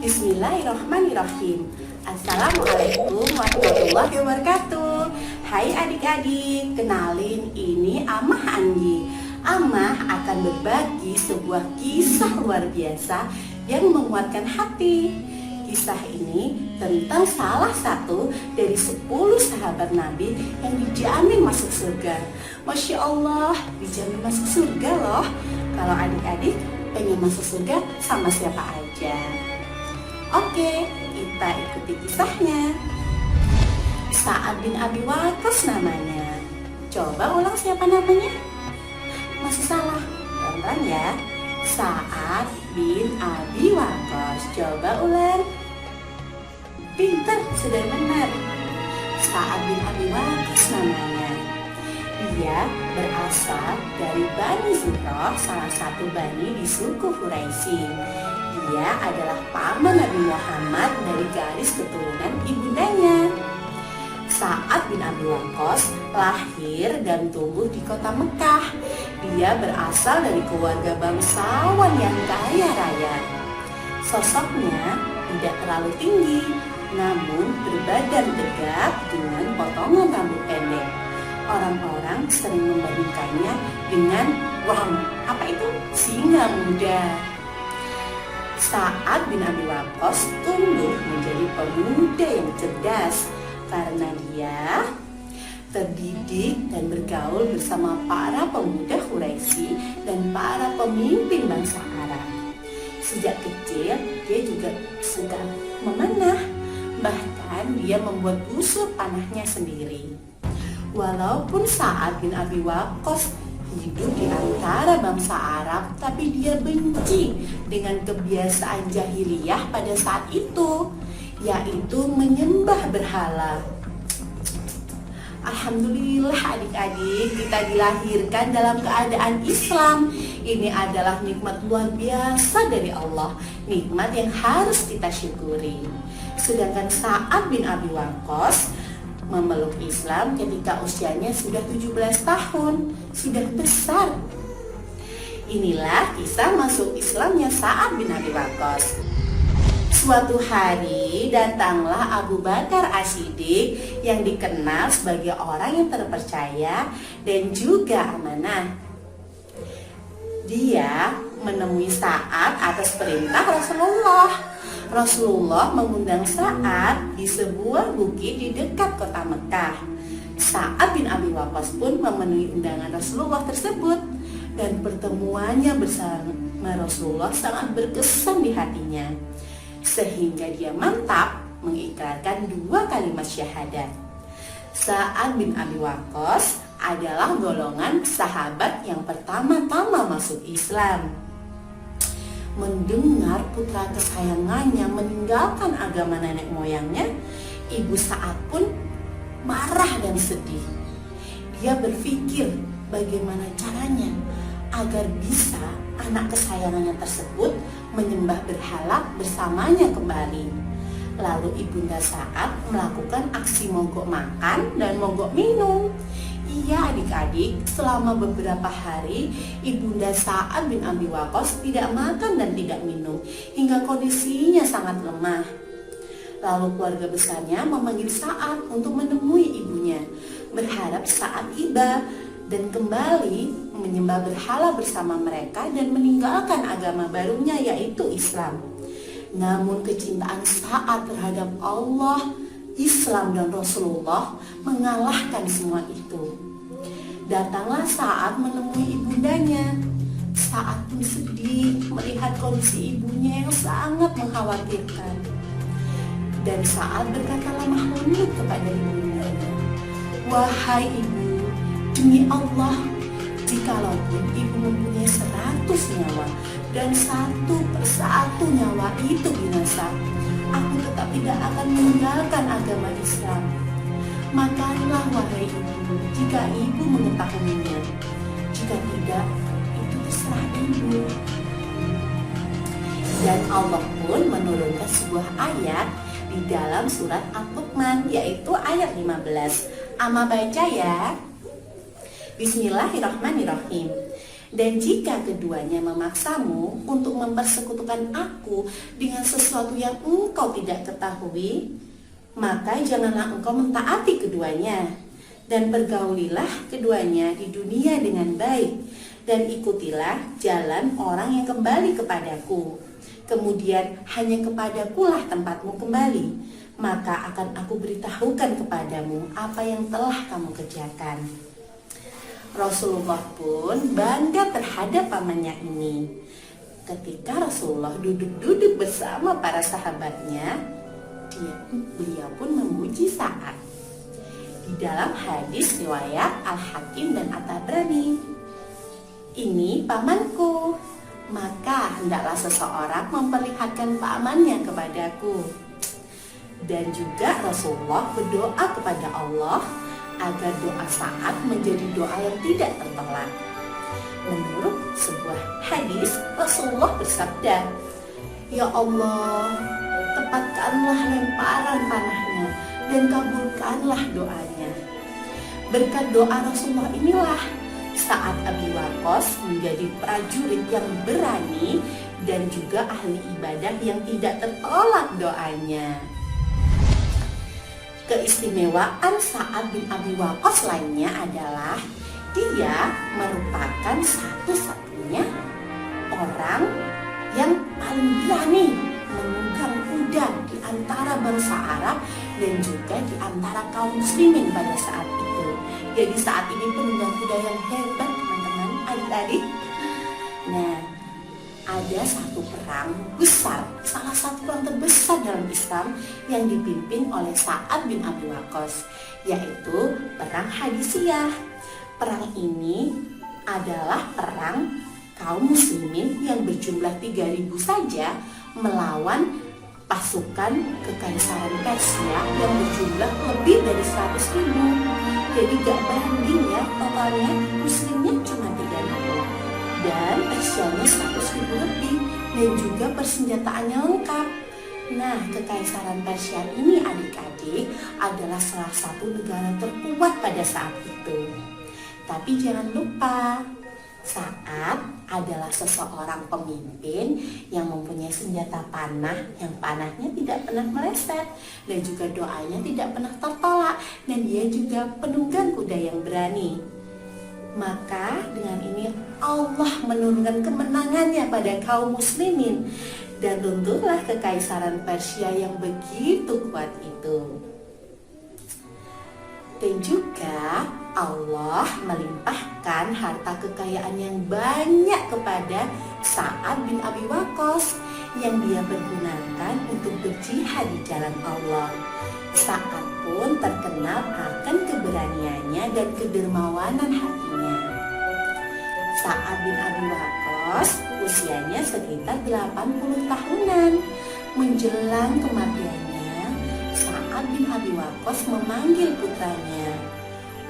Bismillahirrahmanirrahim. Assalamualaikum warahmatullahi wabarakatuh. Hai adik-adik, kenalin ini Amah Anggi. Amah akan berbagi sebuah kisah luar biasa yang menguatkan hati. Kisah ini tentang salah satu dari 10 sahabat Nabi yang dijamin masuk surga. Masya Allah, dijamin masuk surga loh. Kalau adik-adik pengen masuk surga sama siapa aja? Oke, kita ikuti kisahnya. Sa'ad bin Abi Waqqas namanya. Coba ulang siapa namanya? Masih salah, pelan-pelan ya. Sa'ad bin Abi Waqqas. Coba ulang. Pintar, sudah benar. Sa'ad bin Abi Waqqas namanya. Dia berasal dari Bani Zuhroh, salah satu bani di suku Quraisy. Dia adalah paman Nabi Muhammad dari garis keturunan ibundanya. Sa'ad bin Abi Waqqas lahir dan tumbuh di kota Mekah. Dia berasal dari keluarga bangsawan yang kaya raya. Sosoknya tidak terlalu tinggi, namun berbadan tegap dengan potongan rambut pendek. Orang-orang sering membandingkannya dengan apa itu? Singa muda. Sa'ad bin Abi Waqqas tumbuh menjadi pemuda yang cerdas karena dia terdidik dan bergaul bersama para pemuda Quraisy dan para pemimpin bangsa Arab. Sejak kecil dia juga suka memanah, bahkan dia membuat busur panahnya sendiri. Walaupun Sa'ad bin Abi Waqqas hidup di antara bangsa Arab, tapi dia benci dengan kebiasaan jahiliyah pada saat itu, yaitu menyembah berhala. Alhamdulillah adik-adik, kita dilahirkan dalam keadaan Islam. Ini adalah nikmat luar biasa dari Allah, nikmat yang harus kita syukuri. Sedangkan Sa'ad bin Abi Waqqas memeluk Islam ketika usianya sudah 17 tahun, sudah besar. Inilah kisah masuk Islamnya Sa'ad bin Abi Waqqas. Suatu hari datanglah Abu Bakar As-Siddiq yang dikenal sebagai orang yang terpercaya dan juga amanah. Dia menemui Sa'ad atas perintah Rasulullah. Rasulullah mengundang Sa'ad di sebuah bukit di dekat kota Mekah. Sa'ad bin Abi Waqqas pun memenuhi undangan Rasulullah tersebut, dan pertemuannya bersama Rasulullah sangat berkesan di hatinya, sehingga dia mantap mengikrarkan 2 kalimat syahadat. Sa'ad bin Abi Waqqas adalah golongan sahabat yang pertama-tama masuk Islam. Mendengar putra kesayangannya meninggalkan agama nenek moyangnya, ibu Sa'ad pun marah dan sedih. Dia berpikir bagaimana caranya agar bisa anak kesayangannya tersebut menyembah berhala bersamanya kembali. Lalu ibunda Sa'ad melakukan aksi mogok makan dan mogok minum. Iya adik-adik, selama beberapa hari ibunda Sa'ad bin Abi Waqqas tidak makan dan tidak minum hingga kondisinya sangat lemah. Lalu keluarga besarnya memanggil Sa'ad untuk menemui ibunya, berharap Sa'ad iba dan kembali menyembah berhala bersama mereka dan meninggalkan agama barunya, yaitu Islam. Namun kecintaan Sa'ad terhadap Allah, Islam dan Rasulullah mengalahkan semua itu. Datanglah Sa'ad menemui ibundanya. Sa'ad pun sedih melihat kondisi ibunya yang sangat mengkhawatirkan. Dan Sa'ad berkata lemah lembut kepada ibundanya, "Wahai ibu, demi Allah, jikalaupun ibu mempunyai 100 nyawa dan satu persatu nyawa itu binasa, aku tetap tidak akan meninggalkan agama Islam. Makanlah wahai ibu, jika ibu mengetahuinya. Jika tidak, itu terserah ibu." Dan Allah pun menurunkan sebuah ayat di dalam surat Al-Luqman, yaitu ayat 15. Ama baca ya. Bismillahirrahmanirrahim. Dan jika keduanya memaksamu untuk mempersekutukan aku dengan sesuatu yang engkau tidak ketahui, maka janganlah engkau mentaati keduanya, dan pergaulilah keduanya di dunia dengan baik, dan ikutilah jalan orang yang kembali kepadaku. Kemudian hanya kepadakulah tempatmu kembali, maka akan aku beritahukan kepadamu apa yang telah kamu kerjakan. Rasulullah pun bangga terhadap pamannya ini. Ketika Rasulullah duduk-duduk bersama para sahabatnya, beliau pun memuji Sa'ad. Di dalam hadis riwayat Al-Hakim dan At-Tabrani, ini pamanku, maka hendaklah seseorang memperlihatkan pamannya kepadaku. Dan juga Rasulullah berdoa kepada Allah agar doa Sa'ad menjadi doa yang tidak tertolak. Menurut sebuah hadis, Rasulullah bersabda, "Ya Allah, tepatkanlah lemparan panahnya dan kabulkanlah doanya." Berkat doa Rasulullah inilah Sa'ad Abi Waqqas menjadi prajurit yang berani dan juga ahli ibadah yang tidak tertolak doanya. Keistimewaan Sa'ad bin Abi Waqqas lainnya adalah dia merupakan satu-satunya orang yang paling berani menunggang kuda di antara bangsa Arab dan juga di antara kaum muslimin pada saat itu. Jadi saat ini penunggang kuda yang hebat, teman-teman, adik-adik. Nah, ada satu perang besar, salah satu perang terbesar dalam Islam yang dipimpin oleh Sa'ad bin Abi Waqqas, yaitu perang Hadisiyah. Perang ini adalah perang kaum muslimin yang berjumlah 3.000 saja melawan pasukan kekaisaran Persia yang berjumlah lebih dari 100.000. Jadi gak banding ya, totalnya muslimnya cuma 3.000 dan Persianya 100.000 lebih, dan juga persenjataannya lengkap. Nah, kekaisaran Persia ini adik-adik adalah salah satu negara terkuat pada saat itu. Tapi jangan lupa, Sa'ad adalah seseorang pemimpin yang mempunyai senjata panah, yang panahnya tidak pernah meleset, dan juga doanya tidak pernah tertolak, dan dia juga penunggang kuda yang berani. Maka dengan ini Allah menurunkan kemenangannya pada kaum muslimin dan runtuhlah kekaisaran Persia yang begitu kuat itu. Dan juga Allah melimpahkan harta kekayaan yang banyak kepada Sa'ad bin Abi Waqqas yang dia pergunakan untuk berjihad di jalan Allah. Sa'ad pun terkenal akan keberaniannya dan kedermawanan hatinya. Sa'ad bin Abi Waqqas usianya sekitar 80 tahunan. Menjelang kematiannya, Sa'ad bin Abi Waqqas memanggil putranya,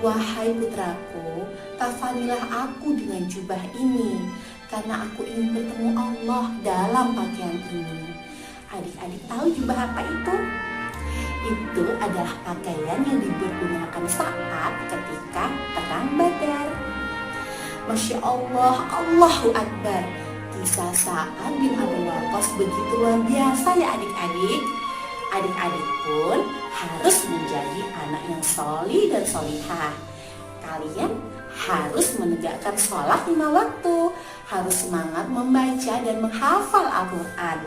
"Wahai putraku, kafanilah aku dengan jubah ini, karena aku ingin bertemu Allah dalam pakaian ini." Adik-adik tahu jubah apa itu? Itu adalah pakaian yang digunakan Sa'ad ketika perang Badar. Masya Allah, Allahu Akbar. Kisah Sa'ad bin Abi Waqqas begitu luar biasa ya adik-adik. Adik-adik pun harus menjadi anak yang sholih dan sholihah. Kalian harus menegakkan sholat 5 waktu, harus semangat membaca dan menghafal Al-Quran,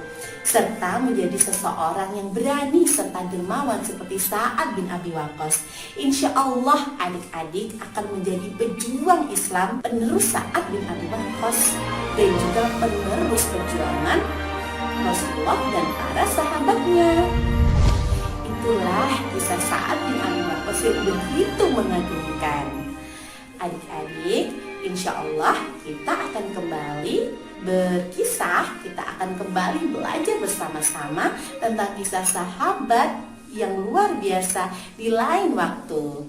serta menjadi seseorang yang berani serta dermawan seperti Sa'ad bin Abi Waqqas. Insya Allah adik-adik akan menjadi pejuang Islam, penerus Sa'ad bin Abi Waqqas, dan juga penerus perjuangan Rasulullah dan para sahabatnya. Itulah kisah Sa'ad bin Abi Waqqas yang begitu mengagumkan. Adik-adik, insya Allah kita akan kembali berkisah, kita akan kembali belajar bersama-sama tentang kisah sahabat yang luar biasa di lain waktu.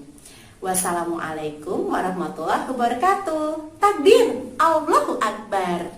Wassalamualaikum warahmatullahi wabarakatuh. Takbir, Allahu Akbar.